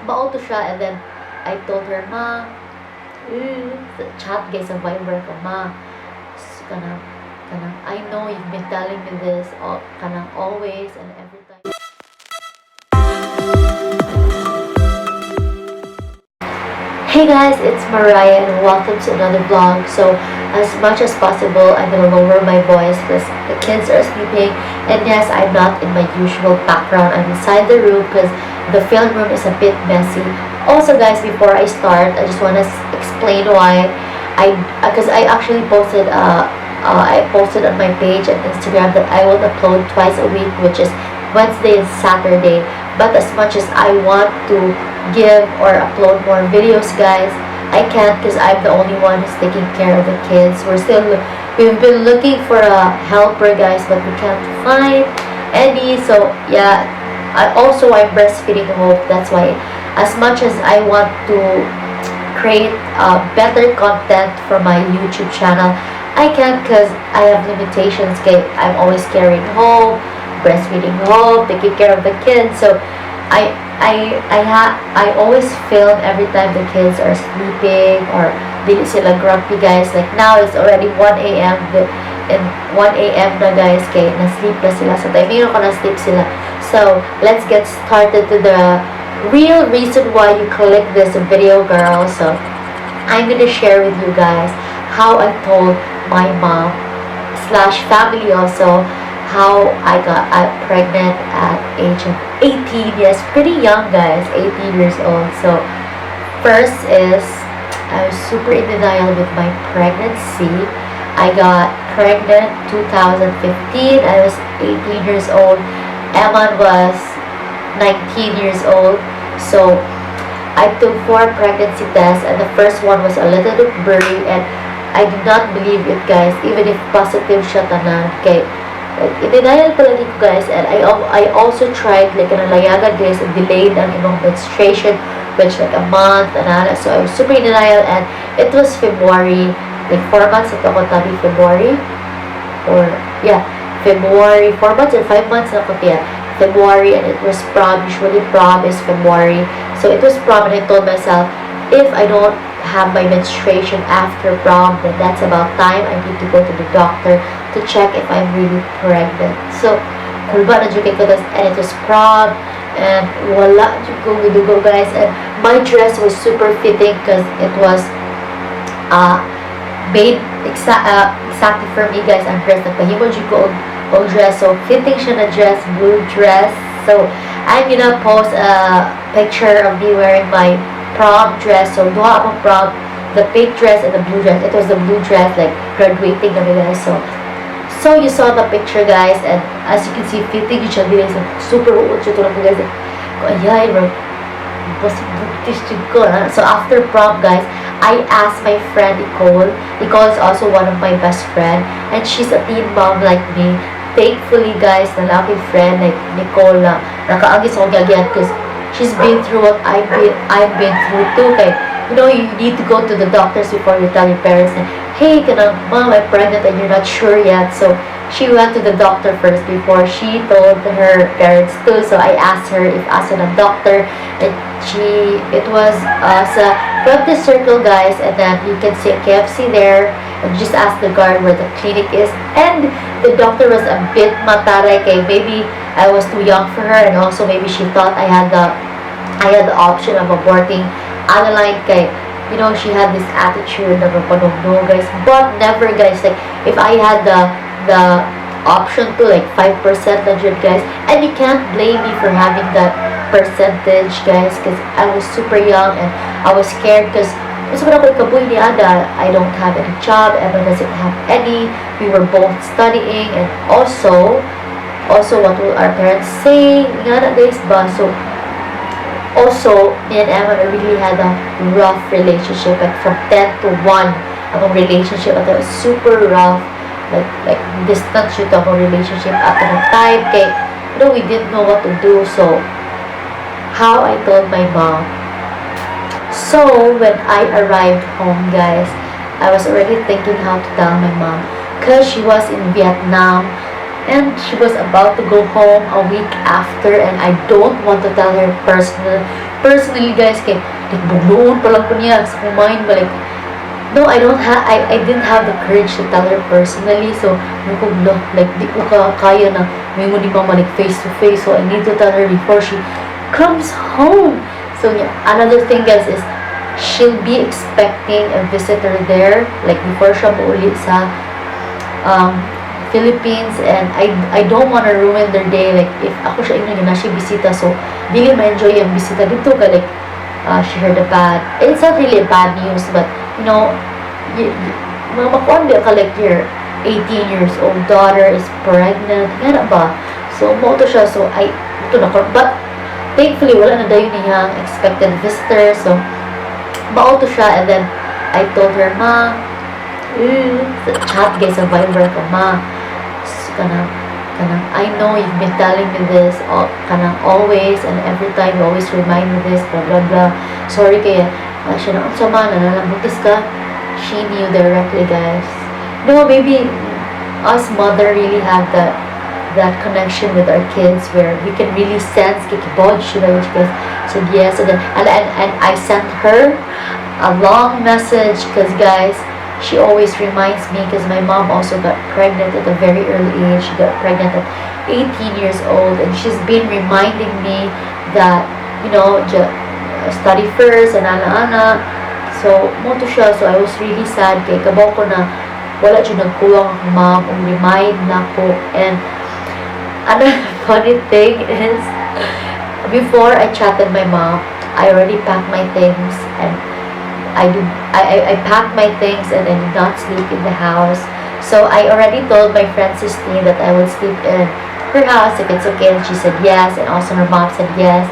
Maauto siya, and then I told her, Ma, chat guys sa Viber ko, Ma, kanang, I know you've been telling me this, kanang always and every time. Hey guys, it's Mariah and welcome to another vlog. So, as much as possible, I'm gonna lower my voice because the kids are sleeping. And yes, I'm not in my usual background. I'm inside the room because the film room is a bit messy. Also guys, before I start, I just want to explain why because I actually posted I posted on my page and Instagram that I will upload twice a week, which is Wednesday and Saturday. But as much as I want to give or upload more videos, guys, I can't because I'm the only one who's taking care of the kids. We've been looking for a helper, guys, but we can't find any. So yeah, I'm breastfeeding Hope. That's why, as much as I want to create better content for my YouTube channel, I can't because I have limitations. Okay, I'm always carrying Hope, breastfeeding Hope, taking care of the kids. So I always film every time the kids are sleeping or dili sila grumpy, guys. Like now it's already 1 a.m. And 1 a.m. na, guys, kay na-sleep na sila. So timing ko na-sleep sila. So let's get started to the real reason why you click this video, girl. So I'm gonna share with you guys how I told my mom slash family also how I got pregnant at age of 18. Yes, pretty young, guys, 18 years old. So first is I was super in denial with my pregnancy. I got pregnant 2015. I was 18 years old. Eman was 19 years old. So I took 4 pregnancy tests, and the first one was a little bit blurry, and I did not believe it, guys, even if positive siya tanan. Okay, like, in-denial palagi ko, guys, and I also tried like nalayagan, guys, and delayed ang imong menstruation, which like a month, and so I was super in denial, and it was February, like 4 months ito ako tabi, February, or yeah, February, 4 months or 5 months na ko tiyan, February, and it was prom. Usually prom is February, so it was prom, and I told myself, if I don't have my menstruation after prom, then that's about time I need to go to the doctor to check if I'm really pregnant. So kulba na dyan ko, and it was prom, and wala dyan ko gidugo, guys, and my dress was super fitting because it was made exactly for me, guys. Ang dress nagpahimo dyan ko og dress, so fitting siya na dress, blue dress. So I'm gonna post a picture of me wearing my prom dress. So duha akong prom, the pink dress and the blue dress. It was the blue dress, like graduating kami, guys. So you saw the picture, guys, and as you can see, fitting yun siya, guys. Super uot siya tulad ko, guys. Ayay, bro, so after prom, guys, I asked my friend Nicole. Nicole is also one of my best friend, and she's a teen mom like me. Thankfully, guys, na aking friend like Nicole na nakaagis ako gagyan because she's been through what I've been through too. Kay, you know, you need to go to the doctors before you tell your parents na, hey, kanang, Mom, I'm pregnant and you're not sure yet. So she went to the doctor first before she told her parents too. So I asked her if as a doctor, and it was from the circle, guys, and then you can see a KFC there, and just ask the guard where the clinic is. And the doctor was a bit mataray, kay maybe I was too young for her, and also maybe she thought I had the option of aborting Adeline, kay, you know, she had this attitude of no, guys, but never, guys, like if I had the option to like 5% legit, guys, and you can't blame me for having that percentage, guys, because I was super young and I was scared because I don't have any job, Emma doesn't have any, we were both studying, and also what will our parents say nga na, guys, ba? So also me and Emma really had a rough relationship, like from 10 to 1 ang relationship, at it was super rough, like distance yung ang relationship at the time, kay, you know, we didn't know what to do. So how I told my mom. So when I arrived home, guys, I was already thinking how to tell my mom because she was in Vietnam And she was about to go home a week after, and I don't want to tell her personally guys, kay like bugnoon pa lang ko niya sa kumain ba, like no, I didn't have the courage to tell her personally. So no, like di ko kaya na may mo di mama like face to face, so I need to tell her before she comes home. So yeah, another thing guys is she'll be expecting a visitor there, like before siya mauli sa Philippines, and I don't want to ruin their day. Like if ako siya inyo na siya bisita, so dili ma-enjoy yung bisita dito ka, like she heard a bad, it's not really a bad news, but you know, mga makuan ka, like your 18 years old daughter is pregnant, nga ba? So mo to siya, so ito na, but thankfully wala na dayon niyang expected visitor, so mao to siya. And then I told her, ma, chat guys sa Viber ko, ma, kanang I know you've been telling me this kanang always, and every time you always remind me this, blah blah blah. Sorry kaya siya na sama na nalabutis ka. She knew directly guys. No, maybe us mother really have that connection with our kids where we can really sense kikibod siya na guys. So yes, and then and I sent her a long message because guys, she always reminds me, because my mom also got pregnant at a very early age. She got pregnant at 18 years old, and she's been reminding me that, you know, study first and ana. So mo to siya, so I was really sad kay kabaw ko na wala siya nagkulang ang mom remind na ko. And another funny thing is, before I chatted my mom, I already packed my things, and I packed my things and I did not sleep in the house. So I already told my friend Sistine that I would sleep in her house if it's okay, and she said yes, and also her mom said yes.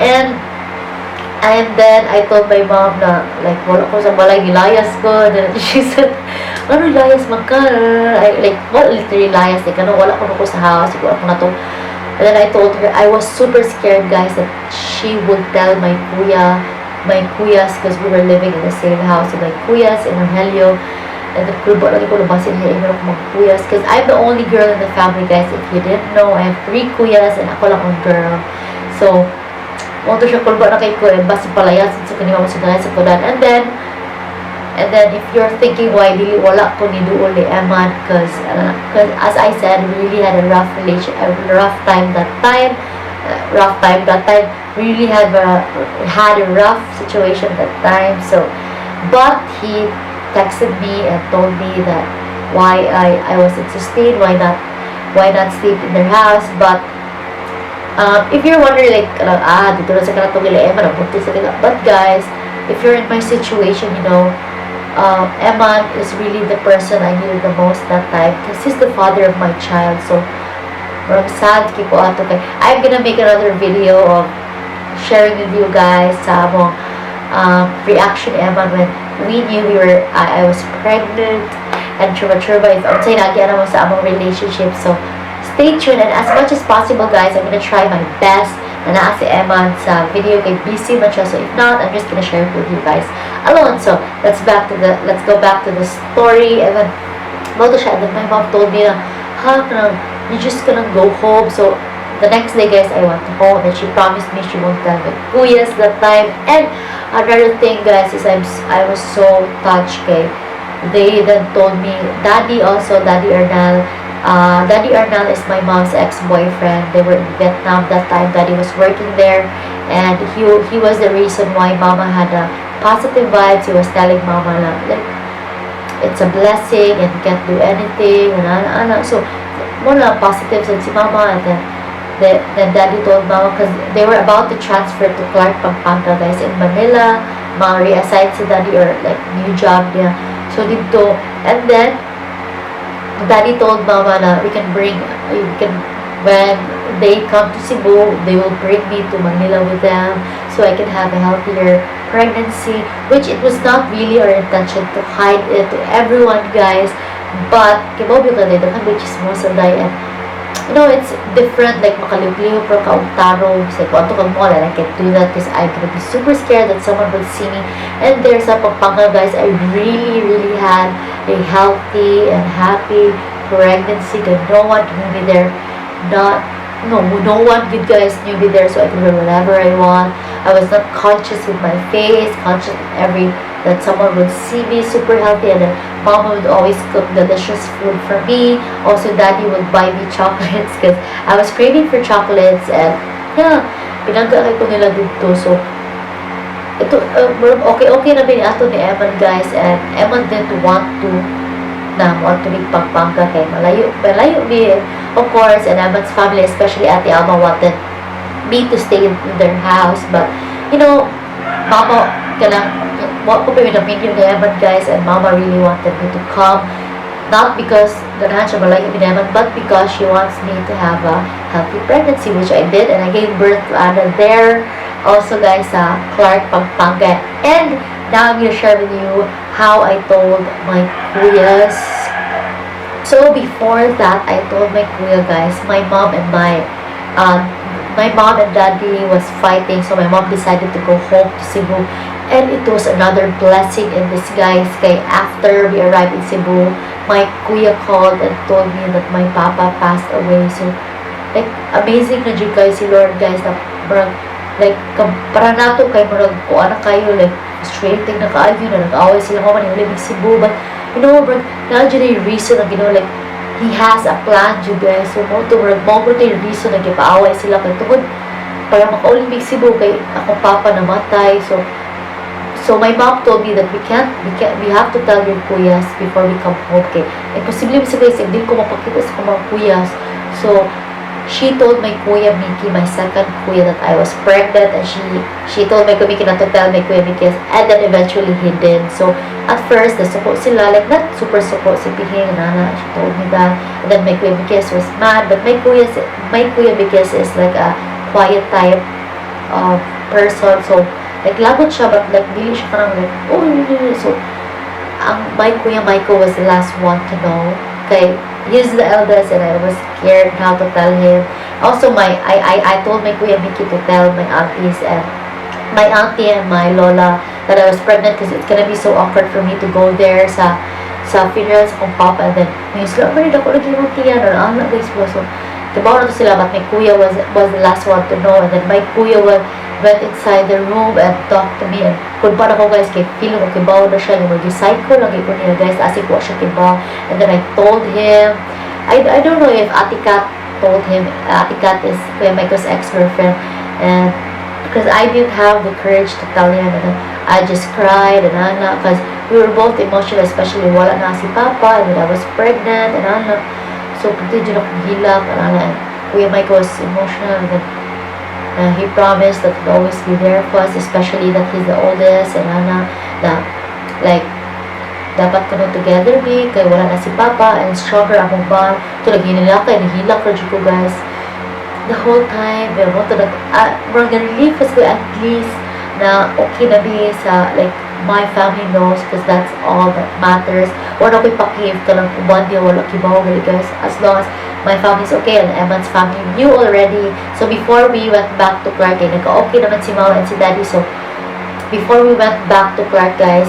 And then I told my mom na like wala ko sa balay nilayas ko, and she said, ano layas man ka? Like what literally layas, like ano, wala ko sa house, siguro ako na to. And then I told her I was super scared guys that she would tell my kuyas, because we were living in the same house with my kuyas in Rogelio, and the kulbo lagi ko lubasin niya yung mga kuyas, because I'm the only girl in the family guys. If you didn't know, I have 3 kuyas and ako lang ang girl. So mo to siya kulbo na kay kuya basi palayasin sa kanila sa kudan. And then if you're thinking why dili wala ko ni duol ni Eman, because as I said, we really had a rough time that time. We really had a rough situation that time. So but he texted me and told me that why I was insisting, why not sleep in their house. But if you're wondering like dito na sa kanatong Emma nabuntis sa kanila, but guys, if you're in my situation, you know, Eman is really the person I needed the most that time, because he's the father of my child. So sad ko ato kay I'm gonna make another video of sharing with you guys sa among reaction Eman when we knew I was pregnant, and churba if I'm saying again naman sa among relationship. So stay tuned, and as much as possible guys, I'm gonna try my best na naa si Eman sa video kay busy man siya. So if not, I'm just gonna share it with you guys alone. So let's go back to the story. And then moto siya, and then my mom told me na you're just gonna go home. So the next day guys, I went home, and she promised me she won't tell me kuyas that time. And another thing guys is I was so touched kay they then told me Daddy Arnal is my mom's ex-boyfriend. They were in Vietnam that time. Daddy was working there, and he was the reason why Mama had a positive vibes. He was telling Mama like it's a blessing and you can't do anything and so muna positive sa si Mama. And then Daddy told Mama, because they were about to transfer to Clark, Pampanga guys, in Manila. Ma-reassign si Daddy, or like new job niya. So dito, and then Daddy told Mama na when they come to Cebu, they will bring me to Manila with them so I can have a healthier pregnancy, which it was not really our intention to hide it to everyone guys. But kibobi ka dito kan which is mo sa and you know, it's different, like makaliw-liw pero kaugtaro, like kung kang mo, and I can't do that because I'm gonna be super scared that someone will see me. And there's a Pampanga guys, I really had a healthy and happy pregnancy, because no one knew me there. No one good guys knew me there, so I could wear whatever I want. I was not conscious with my face, conscious that someone would see me super healthy, and then mama would always cook delicious food for me. Also, daddy would buy me chocolates because I was craving for chocolates, and yeah, pinagkakay ko nila dito. So, ito, okay na bin ato ni Eman guys, and Eman didn't want to pagpangga kay malayo me, of course, and Eman's family, especially Ate Alma, wanted me to stay in their house, but you know, mama what ko pinamit yung ni Eman guys, and mama really wanted me to come, not because ganahan siya malayo ni Eman, but because she wants me to have a healthy pregnancy, which I did, and I gave birth to Anna there also guys sa Clark, Pampanga. And now I'm gonna share with you how I told my kuyas. So before that, I told my kuya guys, my mom and daddy was fighting, so my mom decided to go home to Cebu, and it was another blessing in disguise. Kay after we arrived in Cebu, my kuya called and told me that my papa passed away. So like amazing na jud guys si Lord guys, na like para nato kay murag ko ana kayo like frustrating na kaayo na nag-away sila ko man yung Cebu, but you know bro, na jud yung reason na like he has a plan jud guys. So mo to yung reason na gipaaway sila kay tungod para maka-Olympic Cebu kay akong papa namatay. So my mom told me that we have to tell your kuyas before we come home. Okay, imposible sa guys, hindi ko mapakita sa mga kuyas. So she told my kuya Miki, my second kuya, that I was pregnant, and she told my kuya Miki not to tell my kuya Miki, and then eventually he did. So at first, the support sila, like not super support si Pihing, Nana, she told me that, and then my kuya Miki was mad, but my kuya Miki is like a quiet type of person, so like lagot siya, but like dili siya parang like so my kuya Michael was the last one to know. Okay, he's the eldest, and I was scared how to tell him. Also, I told my kuya Miki to tell my aunties and my auntie and my lola that I was pregnant, because it's gonna be so awkward for me to go there sa funeral sa kong papa, and then may sila married ako lagi mong tiyan or anak guys po. So kabaw na to sila, but my kuya was the last one to know, and then my kuya went inside the room and talked to me, and kung pa na ko guys, kay feeling ko kibaw na siya, yung mag-cycle lagi ko niya guys, asik ko siya kibaw. And then I told him, I don't know if Ate Kat told him. Ate Kat is Kuya Michael's ex-girlfriend, and because I didn't have the courage to tell him, and then I just cried, and because we were both emotional, especially wala na si Papa, and then I was pregnant, and so pati dyan akong hilak, and Kuya Michael was emotional, and then he promised that he'd always be there for us, especially that he's the oldest, and na like dapat ko together be kay wala na si Papa, and stronger akong bond to lagi nila kay nahilak ko ko guys the whole time. Pero mo to we're gonna relieve us ko at least na okay na be sa like my family knows, because that's all that matters. Wala ko'y pakiv ka lang uban niya, wala kibaw gali guys, as long as my family's okay, and Eman's family knew already. So before we went back to Clark, nagka-okay naman si Mama and si Daddy. So before we went back to Clark guys,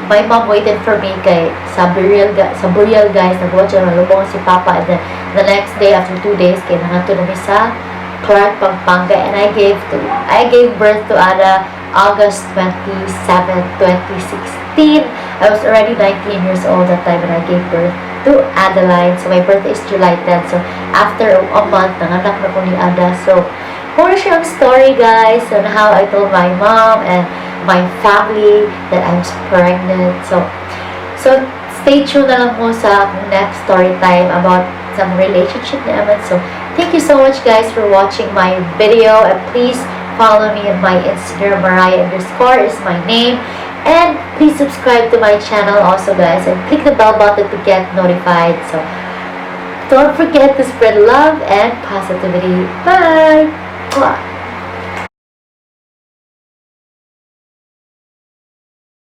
my mom waited for me kay sa burial guys, nagbuhat siya, nalubong si Papa, and then the next day, after 2 days, kay nangato na sa Clark, Pampanga, and I gave birth to Ada August 27, 2016. I was already 19 years old that time, and I gave birth to Adeline. So my birthday is July 10. So after a month, nanganak na ko ni Ada. So more siyang story guys on how I told my mom and my family that I was pregnant. So stay tuned na lang mo sa next story time about some relationship ni Eman. So thank you so much guys for watching my video, and please follow me on my Instagram, Mariah_ is my name. And please subscribe to my channel also guys, and click the bell button to get notified. So don't forget to spread love and positivity. Bye!